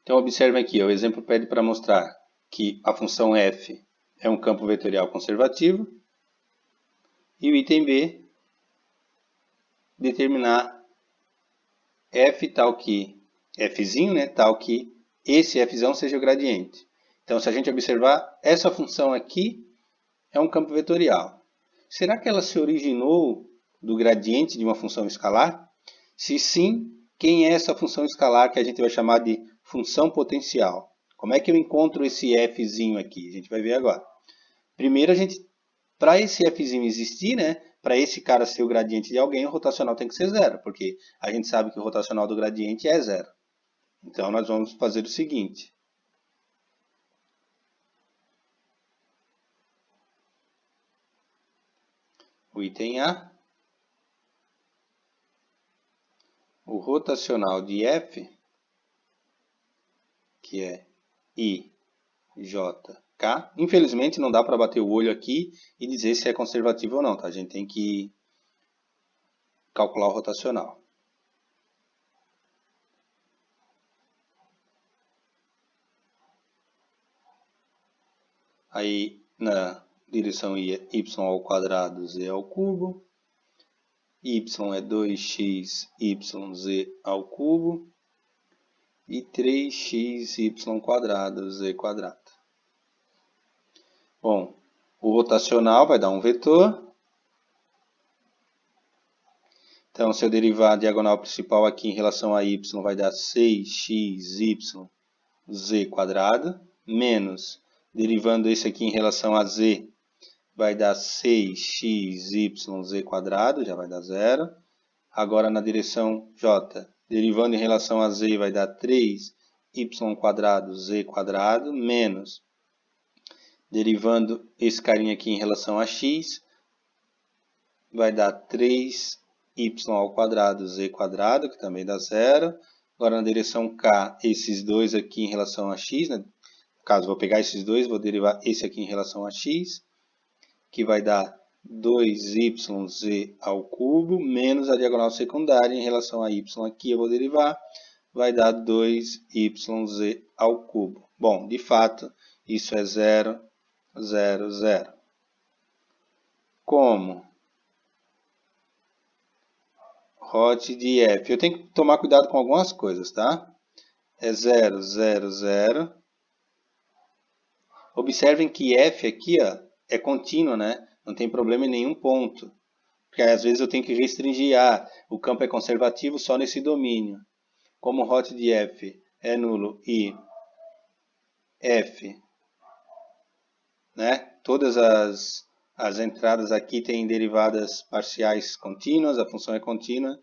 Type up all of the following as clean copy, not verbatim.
Então, observe aqui, o exemplo pede para mostrar que a função f é um campo vetorial conservativo e o item B, determinar f tal que, fzinho, né, tal que esse fzão seja o gradiente. Então, se a gente observar, essa função aqui é um campo vetorial. Será que ela se originou do gradiente de uma função escalar? Se sim, quem é essa função escalar que a gente vai chamar de função potencial? Como é que eu encontro esse fzinho aqui? A gente vai ver agora. Primeiro, para esse fzinho existir, né, para esse cara ser o gradiente de alguém, o rotacional tem que ser zero, porque a gente sabe que o rotacional do gradiente é zero. Então, nós vamos fazer o seguinte. O item A, o rotacional de f, que é IJK. Infelizmente, não dá para bater o olho aqui e dizer se é conservativo ou não, tá? A gente tem que calcular o rotacional. Aí, na direção y ao quadrado, z ao cubo. Y é 2xyz ao cubo. E 3xy quadrado, z quadrado. Bom, o rotacional vai dar um vetor. Então, se eu derivar a diagonal principal aqui em relação a y, vai dar 6xy z quadrado, menos, derivando esse aqui em relação a z, vai dar 6xyz quadrado, já vai dar zero. Agora, na direção j, derivando em relação a z, vai dar 3y quadrado, z quadrado, menos, derivando esse carinha aqui em relação a x, vai dar 3y ao quadrado, z quadrado, que também dá zero. Agora, na direção k, esses dois aqui em relação a x, né? No caso, vou pegar esses dois, vou derivar esse aqui em relação a x, que vai dar 2yz ao cubo, menos a diagonal secundária em relação a y aqui, eu vou derivar, vai dar 2yz ao cubo. Bom, de fato, isso é 0, 0, 0. Como hot de f. Eu tenho que tomar cuidado com algumas coisas, tá? É 0, 0, 0. Observem que f aqui, ó, é contínua, né? Não tem problema em nenhum ponto. Porque às vezes eu tenho que restringir. O campo é conservativo só nesse domínio. Como hot de f é nulo e f, né? Todas as entradas aqui têm derivadas parciais contínuas, a função é contínua.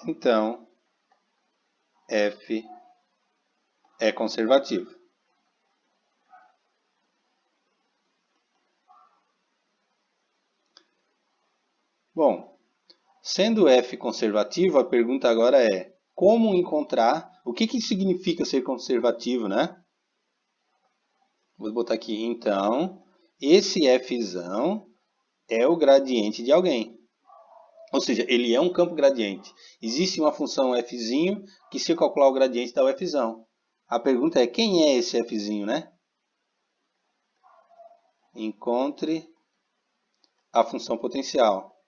Então, f é conservativo. Bom, sendo f conservativo, a pergunta agora é como encontrar, o que significa ser conservativo, né? Vou botar aqui, então, esse fzão é o gradiente de alguém. Ou seja, ele é um campo gradiente. Existe uma função fzinho que, se eu calcular o gradiente, dá o fzão. A pergunta é, quem é esse fzinho, né? Encontre a função potencial.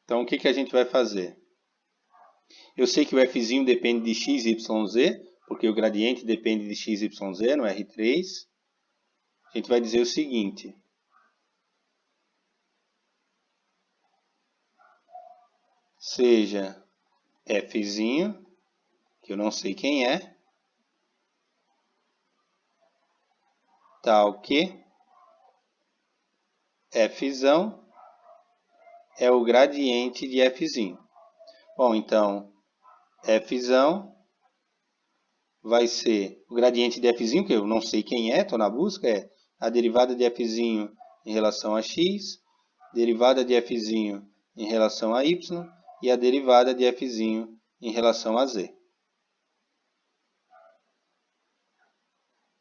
Então, o que a gente vai fazer? Eu sei que o fzinho depende de x, y, z, porque o gradiente depende de x, y, z no R3. A gente vai dizer o seguinte. Seja fzinho, que eu não sei quem é, tal que fzão é o gradiente de fzinho. Bom, então, fzão vai ser o gradiente de fzinho, que eu não sei quem é, estou na busca, é a derivada de fzinho em relação a x, derivada de fzinho em relação a y, e a derivada de f em relação a z.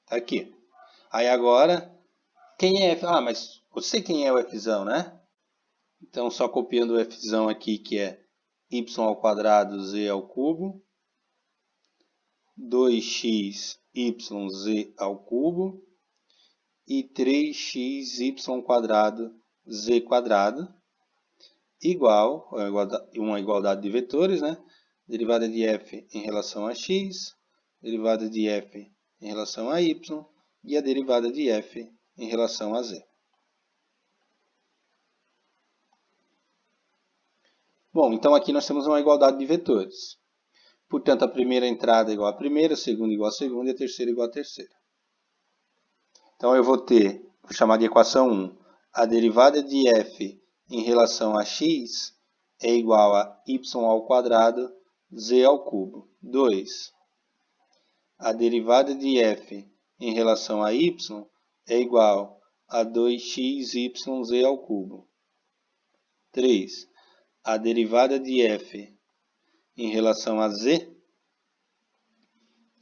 Tá aqui. Aí agora, quem é f? Ah, mas eu sei quem é o f, né? Então, só copiando o f aqui, que é y² z², 2x yz² e 3x y² z² igual, uma igualdade de vetores, né? Derivada de f em relação a x, derivada de f em relação a y e a derivada de f em relação a z. Bom, então aqui nós temos uma igualdade de vetores. Portanto, a primeira entrada é igual à primeira, a segunda igual à segunda e a terceira igual à terceira. Então eu vou ter, vou chamar de equação 1, a derivada de f em relação a x é igual a y² z². 2. A derivada de f em relação a y é igual a 2xyz². 3. A derivada de f em relação a z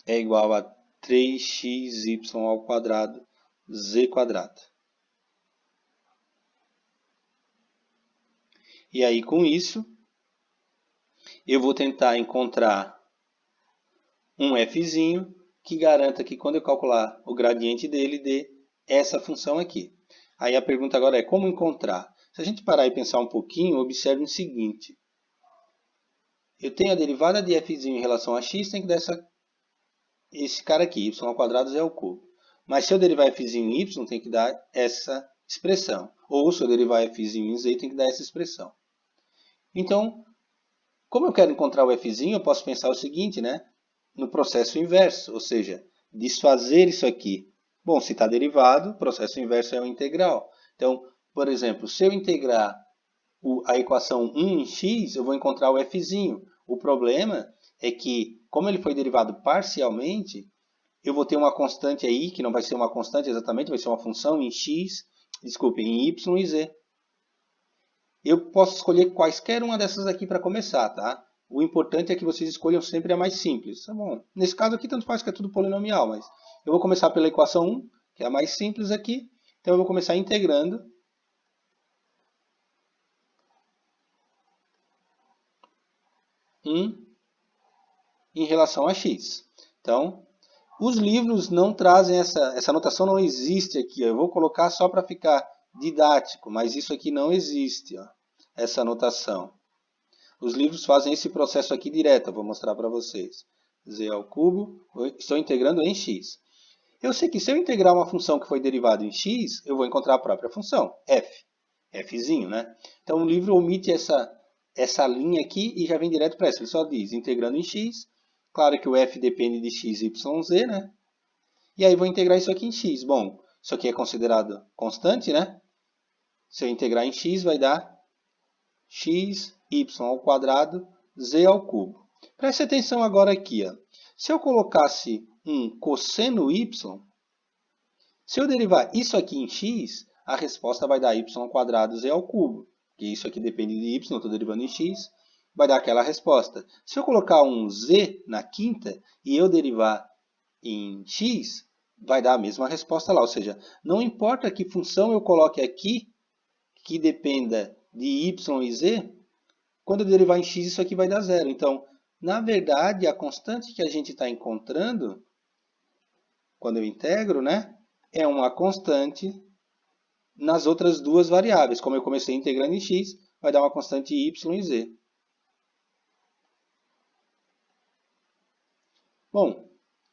é igual a 3xy² z². E aí, com isso, eu vou tentar encontrar um f que garanta que quando eu calcular o gradiente dele, dê essa função aqui. Aí a pergunta agora é como encontrar? Se a gente parar e pensar um pouquinho, observe o seguinte. Eu tenho a derivada de f em relação a x, tem que dar esse cara aqui, y² z². Mas se eu derivar f em y, tem que dar essa expressão. Ou se eu derivar f em z, tem que dar essa expressão. Então, como eu quero encontrar o f, eu posso pensar o seguinte, né? No processo inverso, ou seja, desfazer isso aqui. Bom, se está derivado, o processo inverso é o integral. Então, por exemplo, se eu integrar a equação 1 em x, eu vou encontrar o f. O problema é que, como ele foi derivado parcialmente, eu vou ter uma constante aí, que não vai ser uma constante exatamente, vai ser uma função em x, desculpe, em y e z. Eu posso escolher quaisquer uma dessas aqui para começar, tá? O importante é que vocês escolham sempre a mais simples. Tá bom? Nesse caso aqui, tanto faz que é tudo polinomial, mas eu vou começar pela equação 1, que é a mais simples aqui. Então, eu vou começar integrando. Em relação a x. Então, os livros não trazem essa notação, não existe aqui. Eu vou colocar só para ficar didático, mas isso aqui não existe, ó, essa notação. Os livros fazem esse processo aqui direto, eu vou mostrar para vocês. z², estou integrando em x. Eu sei que se eu integrar uma função que foi derivada em x, eu vou encontrar a própria função, f. F, né? Então o livro omite essa linha aqui e já vem direto para essa. Ele só diz integrando em x. Claro que o f depende de x, y, z, né? E aí vou integrar isso aqui em x. Bom, isso aqui é considerado constante, né? Se eu integrar em x, vai dar x, y² z². Preste atenção agora aqui, ó. Se eu colocasse um cosseno y, se eu derivar isso aqui em x, a resposta vai dar y² z². Que isso aqui depende de y, estou derivando em x, vai dar aquela resposta. Se eu colocar um z na quinta e eu derivar em x, vai dar a mesma resposta lá. Ou seja, não importa que função eu coloque aqui, que dependa de y e z, quando eu derivar em x, isso aqui vai dar zero. Então, na verdade, a constante que a gente está encontrando, quando eu integro, né, é uma constante nas outras duas variáveis. Como eu comecei integrando em x, vai dar uma constante y e z. Bom,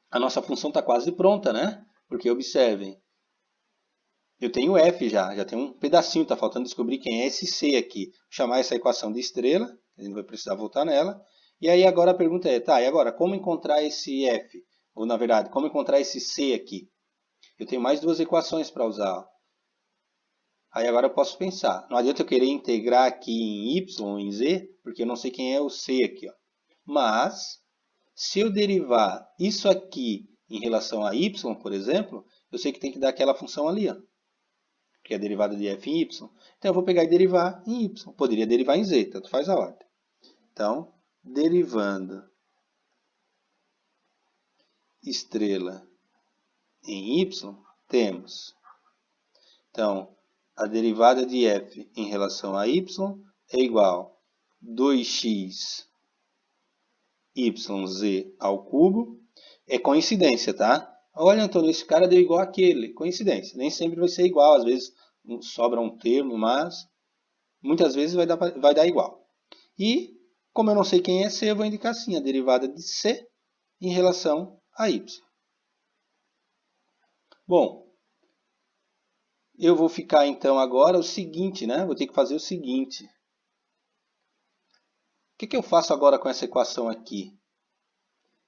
a nossa função está quase pronta, né? Porque observem, eu tenho f já tem um pedacinho, está faltando descobrir quem é esse c aqui. Vou chamar essa equação de estrela, a gente vai precisar voltar nela. E aí agora a pergunta é, tá, e agora como encontrar esse f? Ou na verdade, como encontrar esse c aqui? Eu tenho mais duas equações para usar. Aí agora eu posso pensar, não adianta eu querer integrar aqui em y ou em z, porque eu não sei quem é o c aqui, ó. Mas, se eu derivar isso aqui em relação a y, por exemplo, eu sei que tem que dar aquela função ali, ó, que é a derivada de f em y. Então, eu vou pegar e derivar em y. Poderia derivar em z, tanto faz a ordem. Então, derivando estrela em y, temos. Então, a derivada de f em relação a y é igual a 2x yz ao cubo. É coincidência, tá? Olha, Antônio, esse cara deu igual àquele. Coincidência. Nem sempre vai ser igual. Às vezes sobra um termo, mas muitas vezes vai dar igual. E, como eu não sei quem é c, eu vou indicar assim, a derivada de c em relação a y. Bom, eu vou ficar então agora o seguinte, né? Vou ter que fazer o seguinte. O que eu faço agora com essa equação aqui?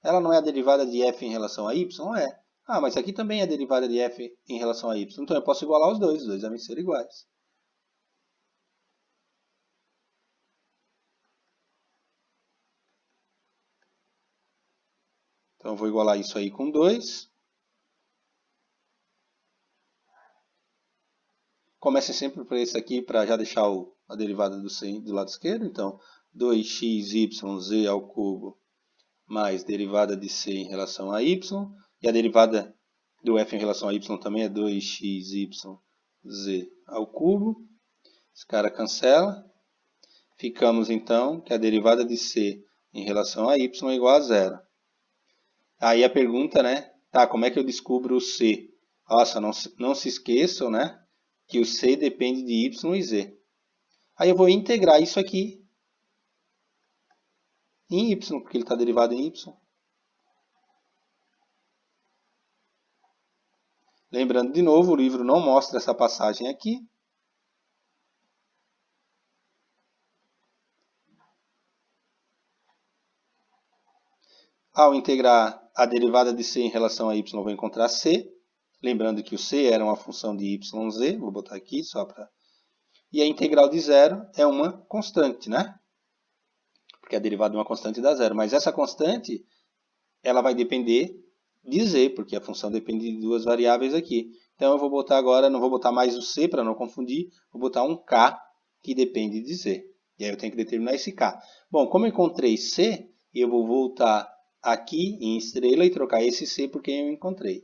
Ela não é a derivada de f em relação a y? Não é. Ah, mas aqui também é a derivada de f em relação a y. Então eu posso igualar os dois devem ser iguais. Então eu vou igualar isso aí com 2. Comece sempre por esse aqui para já deixar a derivada do c do lado esquerdo. Então, 2xyz ao cubo mais derivada de c em relação a y. E a derivada do f em relação a y também é 2xyz ao cubo. Esse cara cancela. Ficamos então que a derivada de c em relação a y é igual a zero. Aí a pergunta, né? Tá, como é que eu descubro o c? Nossa, não se esqueçam, né? Que o c depende de y e z. Aí eu vou integrar isso aqui em y, porque ele está derivado em y. Lembrando de novo, o livro não mostra essa passagem aqui. Ao integrar a derivada de c em relação a y, eu vou encontrar c. Lembrando que o c era uma função de yz. Vou botar aqui só para... E a integral de zero é uma constante, né? Porque a derivada de uma constante dá zero. Mas essa constante, ela vai depender de z, porque a função depende de duas variáveis aqui. Então eu vou botar agora, não vou botar mais o c para não confundir, vou botar um k que depende de z. E aí eu tenho que determinar esse k. Bom, como eu encontrei c, eu vou voltar aqui em estrela e trocar esse c por quem eu encontrei.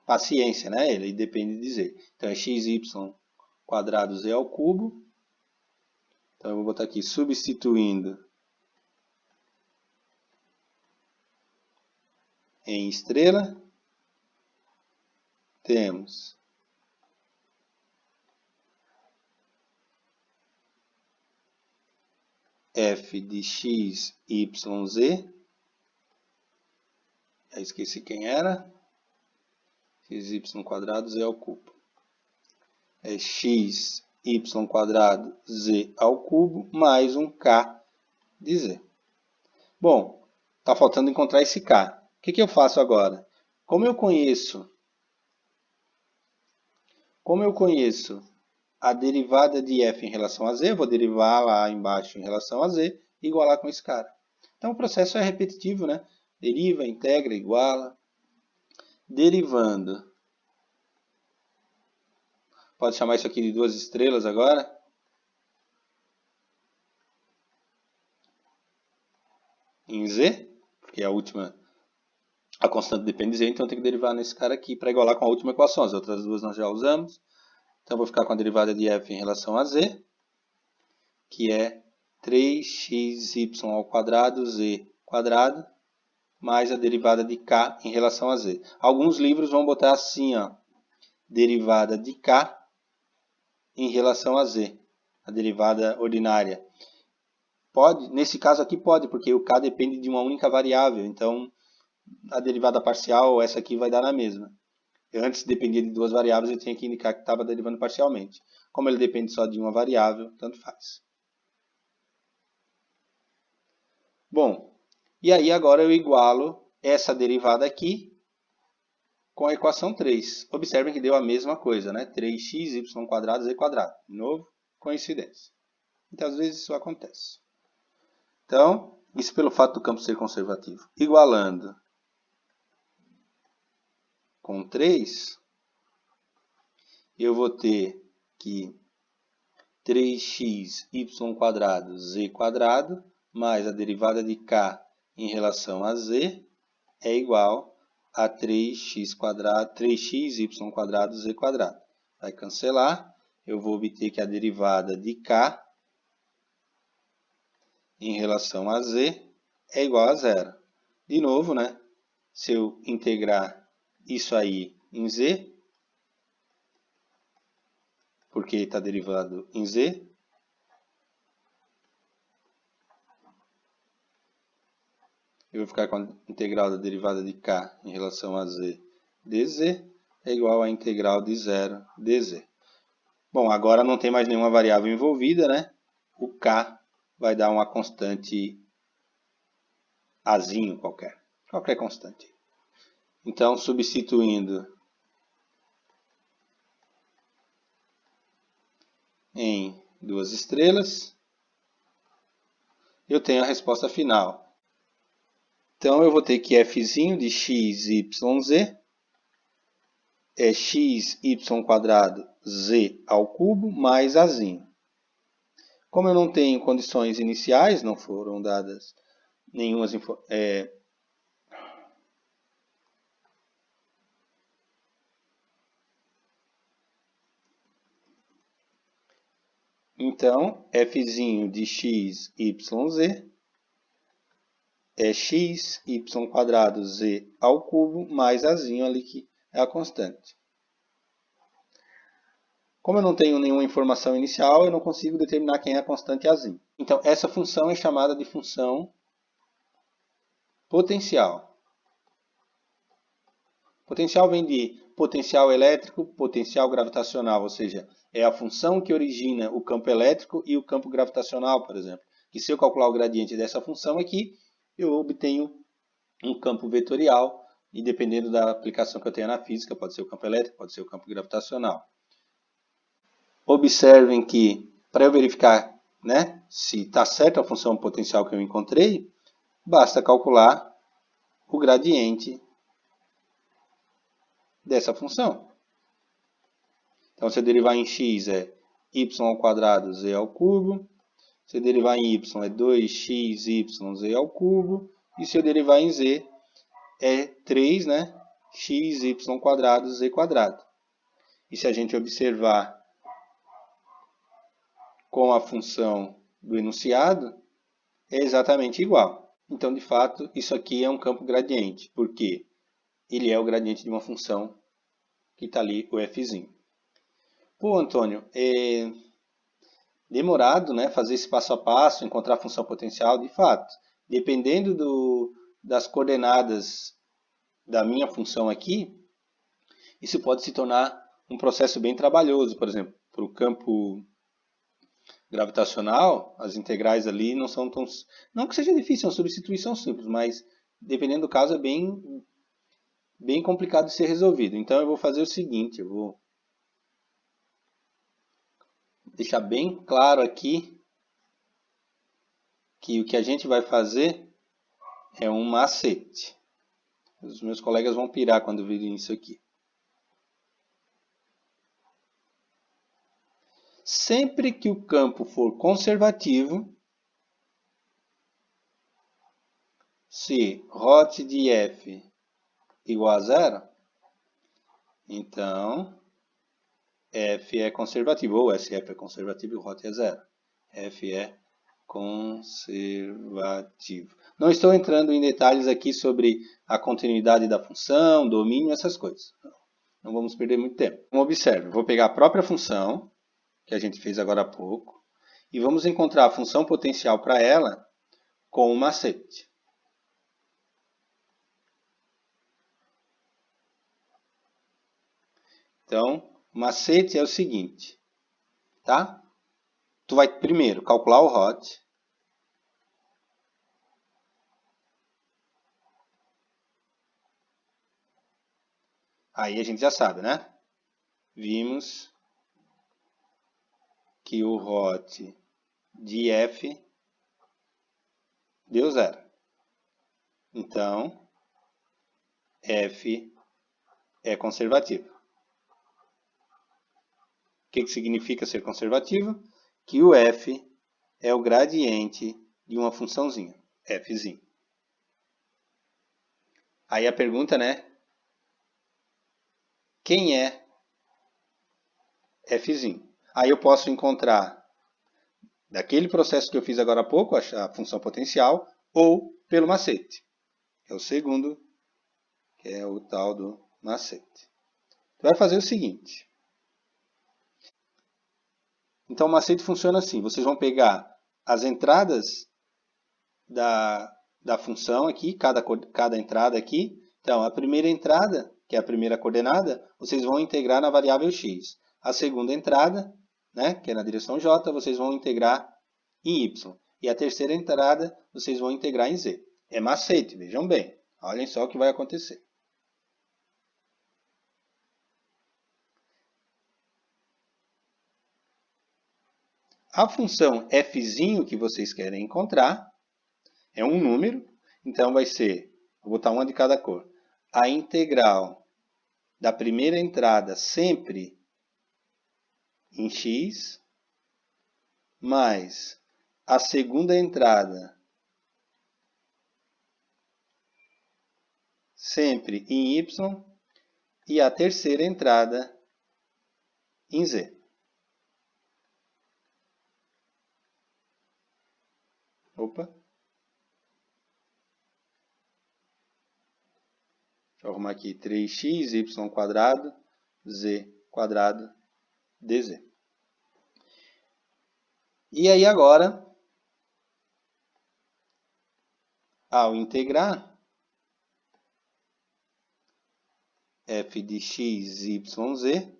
Paciência, né? Ele depende de z. Então é xy quadrado z ao cubo. Então eu vou botar aqui substituindo em estrela. Temos f de x, y, z. Já esqueci quem era. Xy quadrado z ao cubo. É x, y quadrado, z ao cubo, mais um k de z. Bom, está faltando encontrar esse k. O que eu faço agora? Como eu conheço a derivada de f em relação a z, eu vou derivar lá embaixo em relação a z e igualar com esse cara. Então o processo é repetitivo, né? Deriva, integra, iguala. Derivando. Pode chamar isso aqui de duas estrelas agora. Em z, porque a última, a constante depende de z, então eu tenho que derivar nesse cara aqui para igualar com a última equação. As outras duas nós já usamos. Então eu vou ficar com a derivada de f em relação a z, que é 3xy ao quadrado, z quadrado, mais a derivada de k em relação a z. Alguns livros vão botar assim, ó, derivada de k em relação a z, a derivada ordinária. Pode, nesse caso aqui pode, porque o k depende de uma única variável, então a derivada parcial, essa aqui vai dar na mesma. Antes dependia de duas variáveis, eu tinha que indicar que estava derivando parcialmente. Como ele depende só de uma variável, tanto faz. Bom, e aí agora eu igualo essa derivada aqui com a equação 3. Observem que deu a mesma coisa, né? 3x, y quadrado, z quadrado. De novo, coincidência. Muitas vezes isso acontece. Então, isso pelo fato do campo ser conservativo. Igualando com 3, eu vou ter que 3x, y quadrado, z quadrado, mais a derivada de k em relação a z é igual a 3x quadrado, 3xy quadrado z quadrado. Vai cancelar, eu vou obter que a derivada de k em relação a z é igual a zero. De novo, né? Se eu integrar isso aí em z, porque está derivado em z, eu vou ficar com a integral da derivada de k em relação a z dz é igual à integral de 0 dz. Bom, agora não tem mais nenhuma variável envolvida, né? O k vai dar uma constante azinho qualquer constante. Então, substituindo em duas estrelas, eu tenho a resposta final. Então, eu vou ter que f de x, y, z é x, y quadrado, z ao cubo mais azinho. Como eu não tenho condições iniciais, não foram dadas nenhuma então, f de x, y, z é x, y quadrado, z ao cubo mais azinho ali que é a constante. Como eu não tenho nenhuma informação inicial, eu não consigo determinar quem é a constante azinho. Então, essa função é chamada de função potencial. Potencial vem de potencial elétrico, potencial gravitacional, ou seja, é a função que origina o campo elétrico e o campo gravitacional, por exemplo. E se eu calcular o gradiente dessa função aqui, eu obtenho um campo vetorial, e dependendo da aplicação que eu tenha na física, pode ser o campo elétrico, pode ser o campo gravitacional. Observem que, para eu verificar, né, se está certa a função potencial que eu encontrei, basta calcular o gradiente dessa função. Então, se eu derivar em x é y ao quadrado z ao cubo. Se eu derivar em y é 2xy z ao cubo. E se eu derivar em z é 3, né, xy quadrado z quadrado. E se a gente observar com a função do enunciado, é exatamente igual. Então, de fato, isso aqui é um campo gradiente, porque ele é o gradiente de uma função que está ali, o f'. Pô, Antônio, é demorado, né, fazer esse passo a passo, encontrar a função potencial, de fato. Dependendo das coordenadas da minha função aqui, isso pode se tornar um processo bem trabalhoso. Por exemplo, para o campo gravitacional, as integrais ali não são tão... Não que seja difícil, é uma substituição simples, mas dependendo do caso é bem complicado de ser resolvido. Então eu vou fazer o seguinte, eu vou deixar bem claro aqui que o que a gente vai fazer é um macete. Os meus colegas vão pirar quando virem isso aqui. Sempre que o campo for conservativo, se hot de f igual a zero, então f é conservativo, ou se f é conservativo, o hot é zero. F é conservativo. Não estou entrando em detalhes aqui sobre a continuidade da função, domínio, essas coisas. Não vamos perder muito tempo. Então, observe, vou pegar a própria função, que a gente fez agora há pouco, e vamos encontrar a função potencial para ela com um macete. Então, o macete é o seguinte, tá? Tu vai primeiro calcular o hot. Aí a gente já sabe, né? Vimos que o hot de f deu zero. Então, f é conservativo. O que significa ser conservativo? Que o f é o gradiente de uma funçãozinha, fzinho. Aí a pergunta, né? Quem é fzinho? Aí eu posso encontrar daquele processo que eu fiz agora há pouco, a função potencial, ou pelo macete. É o segundo, que é o tal do macete. Tu vai fazer o seguinte. Então o macete funciona assim. Vocês vão pegar as entradas da função aqui, cada entrada aqui. Então a primeira entrada, que é a primeira coordenada, vocês vão integrar na variável x. A segunda entrada, né, que é na direção j, vocês vão integrar em y. E a terceira entrada, vocês vão integrar em z. É macete, vejam bem. Olhem só o que vai acontecer. A função fzinho que vocês querem encontrar é um número, então vai ser, vou botar uma de cada cor, a integral da primeira entrada sempre em x, mais a segunda entrada sempre em y e a terceira entrada em z. Opa. Deixa eu arrumar aqui 3x, y quadrado, z quadrado, dz. E aí agora, ao integrar f de x, y, z,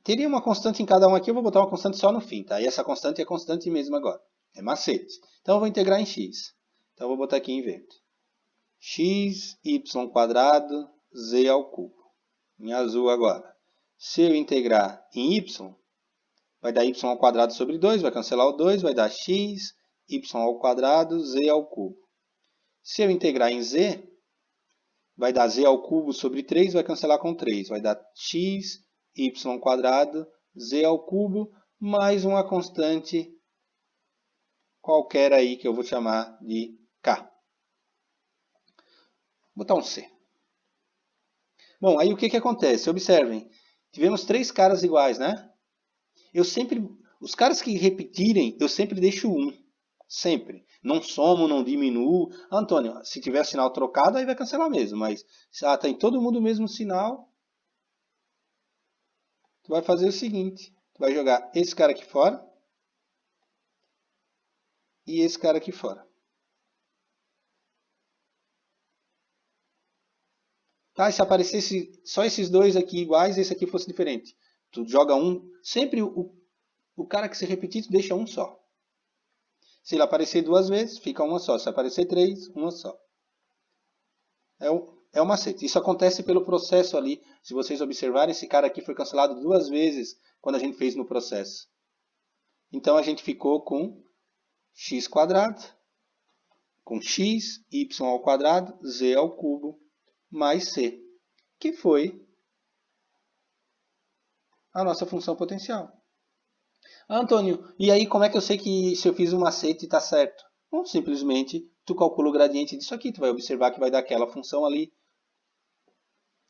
teria uma constante em cada um aqui, eu vou botar uma constante só no fim, tá? E essa constante é constante mesmo agora. É macete. Então eu vou integrar em x. Então eu vou botar aqui em verde. X, y quadrado, z ao cubo. Em azul agora. Se eu integrar em y, vai dar y ao quadrado sobre 2, vai cancelar o 2, vai dar x, y ao quadrado, z ao cubo. Se eu integrar em z, vai dar z ao cubo sobre 3, vai cancelar com 3, vai dar x, y quadrado, z ao cubo, mais uma constante qualquer aí que eu vou chamar de k. Vou botar um c. Bom, aí o que acontece? Observem, tivemos 3 caras iguais, né? Os caras que repetirem, eu sempre deixo 1. Sempre. Não somo, não diminuo. Antônio, se tiver sinal trocado, aí vai cancelar mesmo. Mas se tem todo mundo o mesmo sinal, tu vai fazer o seguinte. Tu vai jogar esse cara aqui fora e esse cara aqui fora. Tá, e se aparecesse só esses dois aqui iguais e esse aqui fosse diferente? Tu joga um. Sempre o cara que se repetir, tu deixa um só. Se ele aparecer 2 vezes, fica uma só. Se aparecer 3, uma só. É o macete. Isso acontece pelo processo ali. Se vocês observarem, esse cara aqui foi cancelado 2 vezes quando a gente fez no processo. Então a gente ficou com x quadrado, com x, y ao quadrado, z ao cubo, mais c, que foi a nossa função potencial. Antônio, e aí como é que eu sei que se eu fiz um macete está certo? Bom, simplesmente tu calcula o gradiente disso aqui, tu vai observar que vai dar aquela função ali,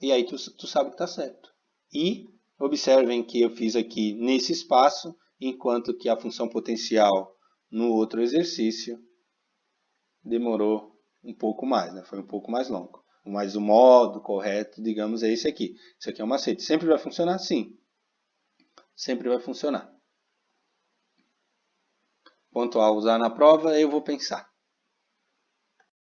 e aí tu sabe que está certo. E observem que eu fiz aqui nesse espaço, enquanto que a função potencial no outro exercício demorou um pouco mais, né? Foi um pouco mais longo. Mas o modo correto, digamos, é esse aqui. Isso aqui é um macete. Sempre vai funcionar? Sim. Sempre vai funcionar. Quanto a usar na prova, eu vou pensar.